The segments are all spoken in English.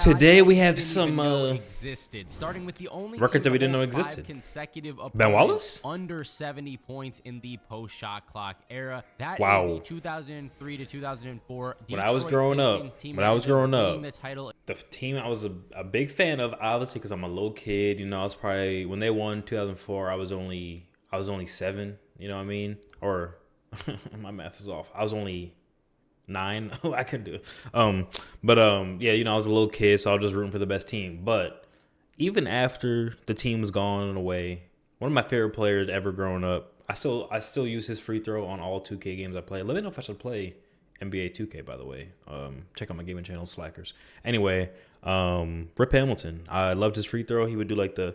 Today we have some existed, starting with the only records that we didn't know five existed. consecutive Ben opponents Wallace? under 70 points in the post-shot clock era. That Wow. is the 2003 to 2004 When I was Detroit growing up, Pistons team when that I was ended up growing up, winning the title. the team I was a big fan of, obviously, because I'm a little kid. You know, I was probably when they won 2004. I was only 7. You know what I mean? Or my math is off. I was only 9. I can do it. Yeah, you know, I was a little kid, so I was just rooting for the best team. But even after the team was gone and away, one of my favorite players ever growing up, I still use his free throw on all 2K games I play. Let me know if I should play NBA 2K, by the way. Check out my gaming channel, Slackers. Anyway, Rip Hamilton. I loved his free throw. He would do like the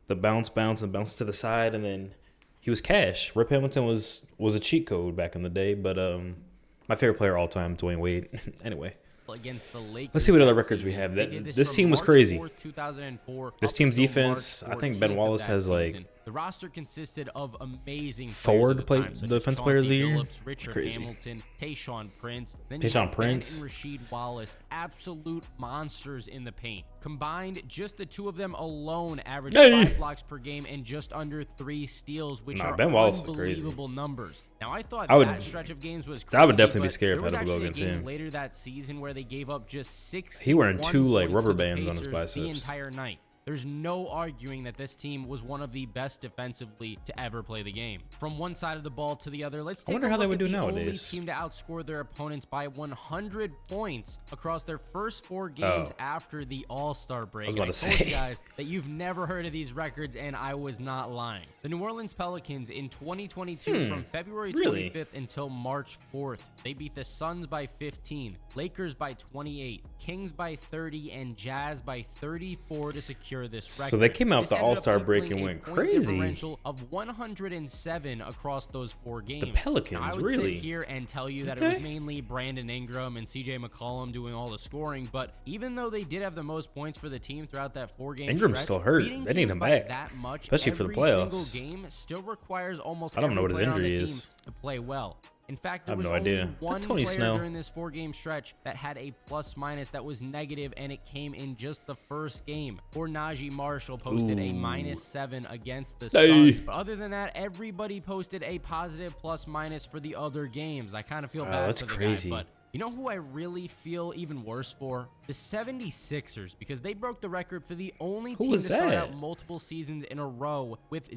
bounce and bounce to the side, and then he was cash. Rip Hamilton was a cheat code back in the day, but my favorite player all time, Dwayne Wade. Anyway, Against the Lakers. let's see what other records we have. This team was crazy. This team's defense, I think Ben Wallace has like the roster consisted of amazing forward defense players of the year. Phillips, Richard Crazy. Hamilton, Tayshaun Prince, then Tayshaun you had Ben Prince. and Rasheed Wallace, absolute monsters in the paint. Combined, just the two of them alone averaged 5 blocks per game and just under 3 steals, which are Ben Wallace is crazy. unbelievable numbers. Now, I thought I would- that stretch of games was crazy, I would definitely be but scared if there I had to was go actually a against game him. later that season where they gave up just 6. He wearing 2 like rubber the bands on his Pacers the biceps. entire night. There's no arguing that this team was one of the best defensively to ever play the game. From one side of the ball to the other, let's take wonder a how look they would at do the only nowadays. team to outscore their opponents by 100 points across their first 4 games after the All-Star break. I was And about to told say. you guys that you've never heard of these records, and I was not lying. The New Orleans Pelicans in 2022, from February 25th Really? until March 4th, they beat the Suns by 15, Lakers by 28, Kings by 30, and Jazz by 34 to secure this record. So they came out This the ended up All-Star break equaling and a went point crazy. differential of 107 across those 4 games. Pelicans, now, I would really? sit here and tell you that it Okay. was mainly Brandon Ingram and CJ McCollum doing all the scoring, but even though they did have the most points for the team throughout that 4-game Ingram's stretch, still hurt. beating They need teams him by back, that much especially for the every single playoffs. game still requires almost I don't know every what his player on the injury team is. to play well. In fact, there I have was no only idea. Is that one Tony player Snell? during this 4-game stretch that had a plus-minus that was negative, and it came in just the first game. Or Najee Marshall posted a -7 against the Hey. Suns. But other than that, everybody posted a positive plus-minus for the other games. I kind of feel bad that's for the crazy. guy, but you know who I really feel even worse for? The 76ers, because they broke the record for the only team to was start that? out multiple seasons in a row with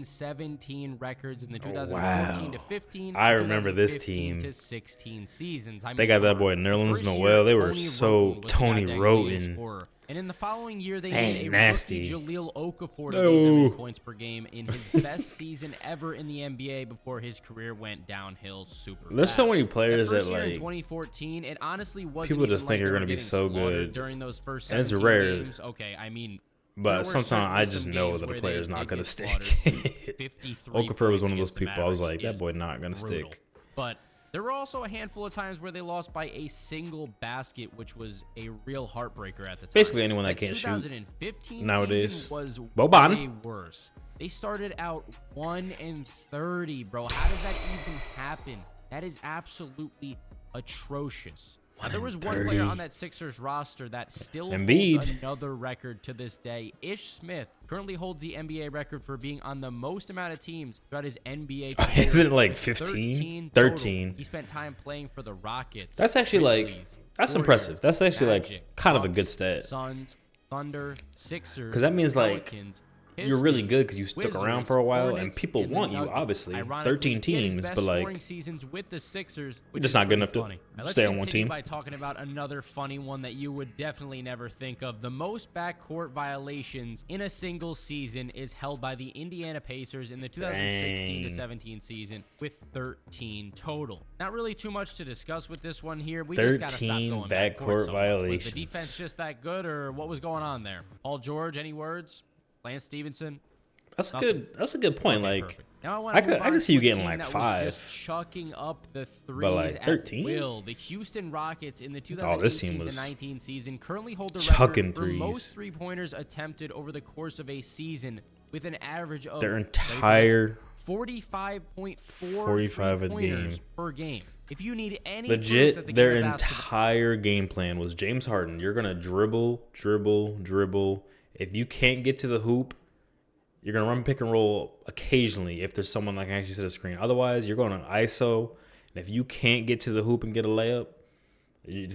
0-17 records in the 2014 wow. to 15. I remember this 2015 team. to 16 seasons. I They mean, got come that on. boy The Nerlens first year, Noel. They were Tony so Roten was the Tony goddamn leading Roten. scorer. And in the following year, they Dang, made a nasty. rookie Jahlil Okafor to lead them in points per game in his best season ever in the NBA before his career went downhill super There's so fast. many players That first that, year in like, 2014, it honestly wasn't people even just think like are they were gonna be getting so slaughtered good. during those first And it's 17 rare. games. Okay, I mean, there But were sometimes certainly I some just know games that a where player's they not did gonna get stick. slaughtered. 53 Okafor was points one of those against the people. I was like, Mavericks that boy is not gonna brutal. stick. But there were also a handful of times where they lost by a single basket, which was a real heartbreaker at the time. Basically anyone that Like, can't shoot 2015 nowadays. season was Boban. way worse. They started out 1-30, bro. How does that even happen? That is absolutely atrocious. Now, there was one player 1-30. on that Sixers roster that still Embiid. holds another record to this day. Ish Smith currently holds the NBA record for being on the most amount of teams throughout his NBA career. Isn't it like with 15? 13 total. 13. He spent time playing for the Rockets. That's actually like Grizzlies, that's Warriors, impressive. That's actually like Magic, kind of a Bucks, good stat. Suns, Thunder, Sixers. 'Cause that means, like, Pelicans, You're really Pistons, good because you stuck around Wizards, for a while, and Hornets, people the want you. Nuggets. Obviously, Ironically, 13 he had his teams, best but scoring like seasons with the Sixers, you're which just is not good pretty enough to funny. Now, let's stay on one continue team. by talking about another funny one that you would definitely never think of. The most backcourt violations in a single season is held by the Indiana Pacers in the 2016 to Dang. 17 season with 13 total. Not really too much to discuss with this one here. We just gotta stop 13 going backcourt backcourt so much. Was the violations. defense just that good, or what was going on there? Paul George, any words? Lance Stevenson? that's a good point. Okay, Like perfect. Now wanna I could move on see to you a getting team like that was 5. just chucking up the threes like, at 13? will. The Houston Rockets in the Oh, this team 2018 to was 19 season currently hold the chucking record for threes. most three-pointers attempted over the course of a season with an average of Their ready for this, entire 45.4 45 a three-pointers game. per game. If you need any proof that Legit, the their game of basketball- entire game plan was James Harden. You're going to dribble, dribble, dribble. If you can't get to the hoop, you're going to run pick and roll occasionally if there's someone that can actually set a screen. Otherwise, you're going to ISO. And if you can't get to the hoop and get a layup,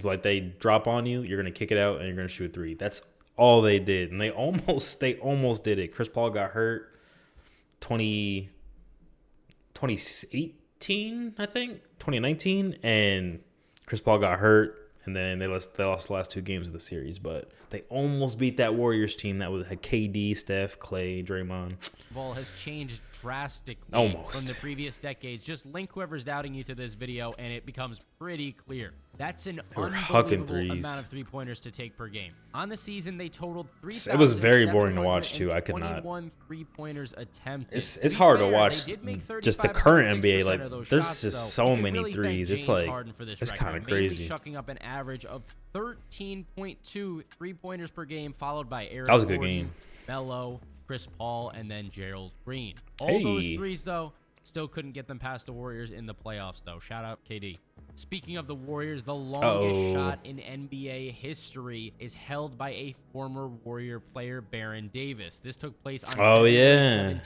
like they drop on you, you're going to kick it out and you're going to shoot a three. That's all they did. And they almost did it. Chris Paul got hurt 2018, I think, 2019, and Chris Paul got hurt, and then they lost the last two games of the series. But they almost beat that Warriors team that had KD, Steph, Clay, Draymond. Ball has changed drastically Almost. from the previous decades. Just link whoever's doubting you to this video, and it becomes pretty clear. That's an were hucking unbelievable threes. amount of three-pointers to take per game. On the season, they totaled It was very boring to watch, too. I could not. 21 three-pointers attempted. It's hard to watch. Just the current NBA, like there's just so many threes. It's like it's kind of crazy. Chucking up an average of 13.2 three-pointers per game, followed by Eric That was a good Gordon, game. Melo, Chris Paul, and then Gerald Green. All Hey. those threes, though, still couldn't get them past the Warriors in the playoffs, though. Shout out KD. Speaking of the Warriors, the longest shot in NBA history is held by a former Warrior player, Baron Davis. This took place on February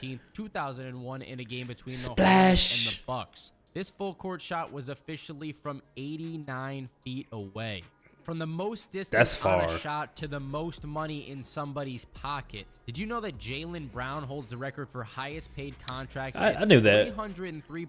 17th, 2001 in a game between the Hornets and the Bucks. This full court shot was officially from 89 feet away. From the most distance on a shot to the most money in somebody's pocket. Did you know that Jaylen Brown holds the record for highest paid contract? I knew that.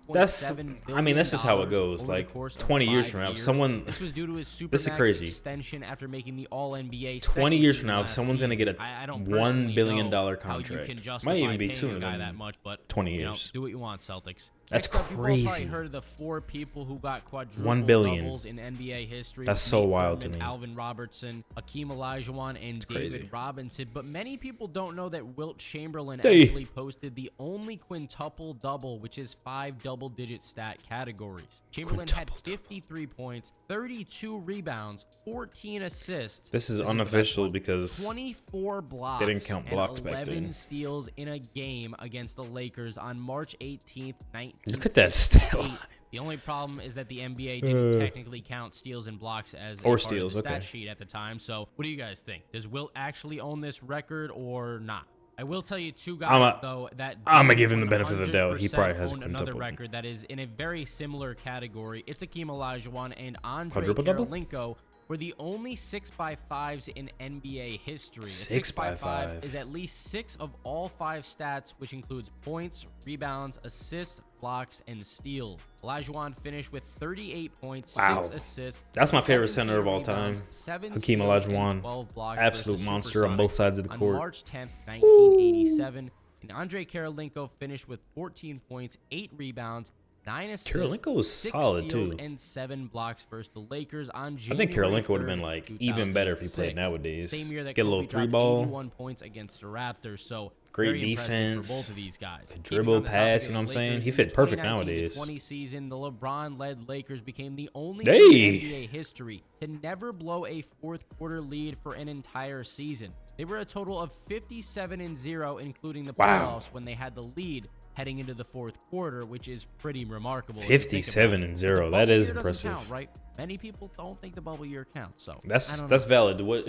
That's just how it goes. Like 20 years from now, if someone this was due to his this is crazy. extension after making the All-NBA. 20 years from now, if someone's gonna get a $1 billion contract, might even be sooner than than that much, but 20 you know, years. do what you want, Celtics. That's Next up, you've all crazy. probably heard of the 4 people who got quadruple $1 billion. doubles in NBA history. That's so Nate wild to Furman, me. Alvin Robertson, Hakeem Olajuwon, and David crazy. Robinson. But many people don't know that Wilt Chamberlain Hey. actually posted the only quintuple double, which is 5 double-digit stat categories. Chamberlain had 53 points, 32 rebounds, 14 assists. This is the best unofficial one, because 24 blocks. they didn't count blocks and back 11 then. steals in a game against the Lakers on March 18th, 1968. Look at that stat line. The only problem is that the NBA didn't technically count steals and blocks as a part steals, of the stat okay. sheet at the time. So, what do you guys think? Does Wilt actually own this record or not? I will tell you two guys though that I'm gonna give him the benefit of the doubt. He probably has a own another quintuple. record that is in a very similar category. It's Hakeem Olajuwon and Andre Quadruple-double? Karolinko were the only 6x5s in NBA history. A 6x5 is at least 6 of all 5 stats, which includes points, rebounds, assists, blocks, and steals. Olajuwon finished with 38 points, Wow. 6 assists. That's my favorite 17 center of all rebounds, time. 7 Hakeem steals, and Olajuwon. 12 blocks Absolute versus monster on both Supersonics sides of the on court. March 10th, 1987. And Andre Karolinko finished with 14 points, 8 rebounds, 9 assists, Karolinko was 6 solid, steals, too. and 7 blocks versus the Lakers on I January think Karolinko would have 3rd, been like even better if he 2006. played nowadays. Same year that Get a Kobe little dropped 3-ball. 81 points against the Raptors. So Great very impressive defense, for both of these guys. could Keeping dribble, on the topic pass, of you know what I'm the saying? Lakers, He in fit the perfect 2019-20 nowadays. season, the LeBron-led Lakers became the only Hey. team in NBA history to never blow a fourth quarter lead for an entire season. They were a total of 57-0, including the Wow. playoffs when they had the lead heading into the fourth quarter, which is pretty remarkable. if you think about it. 57-0. The That bubble is year doesn't impressive. count, right? Many people don't think the bubble year counts. So I That's don't that's know. valid. What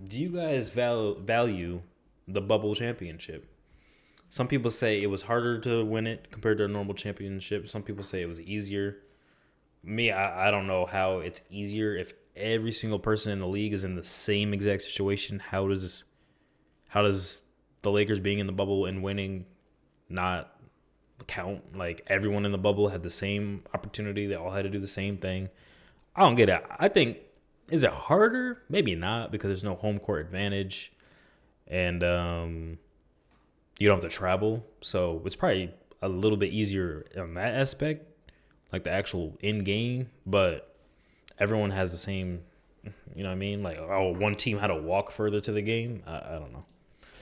do you guys value the bubble championship? Some people say it was harder to win it compared to a normal championship. Some people say it was easier. Me, I don't know how it's easier if every single person in the league is in the same exact situation. How does the Lakers being in the bubble and winning not count? Like everyone in the bubble had the same opportunity. They all had to do the same thing. I don't get it. I think, is it harder? Maybe not, because there's no home court advantage, and you don't have to travel. So it's probably a little bit easier on that aspect, like the actual in game. But everyone has the same, you know what I mean? Like, oh, one team had to walk further to the game. I don't know.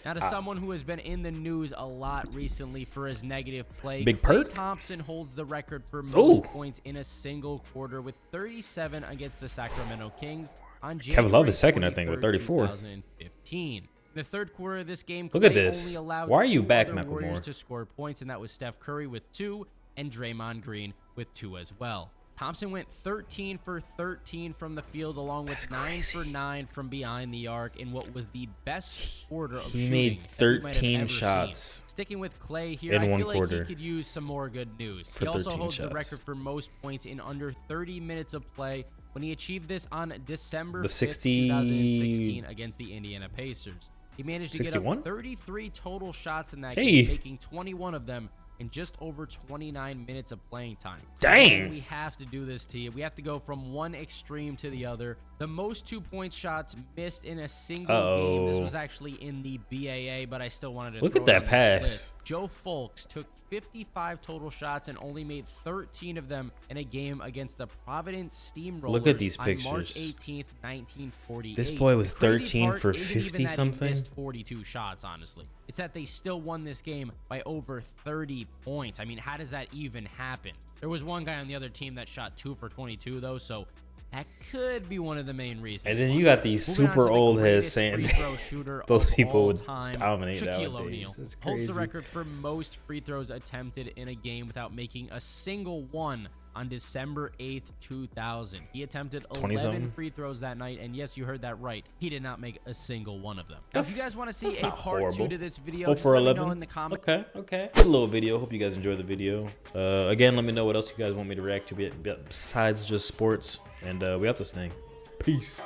Now, to someone who has been in the news a lot recently for his negative play, Big Klay Perk? Thompson holds the record for most Ooh. points in a single quarter with 37 against the Sacramento Kings on Kevin Love January is second, I think, with 23rd, 34. 2015. In the third quarter of this game, Look at Klay this. only allowed Why are you two back, other Warriors Macklemore? to score points, and that was Steph Curry with 2 and Draymond Green with 2 as well. Thompson went 13 for 13 from the field, along with 9 for 9 from behind the arc in what was the best quarter of He shooting made that we might have 13 ever shots seen. Sticking with Klay here, in I one feel quarter like he could use some more good news. for He also 13 holds the shots. record for most points in under 30 minutes of play when he achieved this on December The 5th, 60 2016 against the Indiana Pacers. He managed to 61? get up 33 total shots in that Hey. game, making 21 of them in just over 29 minutes of playing time. Dang. And we have to do this to you. We have to go from one extreme to the other. The most 2-point shots missed in a single game. This was actually in the BAA, but I still wanted to Look throw at it that on this pass. list. Joe Fulks took 55 total shots and only made 13 of them in a game against the Providence Steamrollers. Look at these on March pictures. 18th, 1948. This boy was The crazy 13 part for isn't even 50 that he something. missed 42 shots, honestly. It's that they still won this game by over 30 points. I mean, how does that even happen? There was one guy on the other team that shot 2 for 22, though, so that could be one of the main reasons. And then you got these Moving on super to the old heads greatest saying free throw shooter those of people all would time, dominate Shaquille nowadays. O'Neal That's holds crazy. the record for most free throws attempted in a game without making a single one on December 8th, 2000. He attempted 20 11 something? free throws that night, and yes, you heard that right. He did not make a single one of them. Now, if you guys want to see that's a not part horrible. 2 to this video, Go just for let 11. me know in the comments. Okay. A little video. Hope you guys enjoyed the video. Again, let me know what else you guys want me to react to besides just sports. And we out this thing. Peace.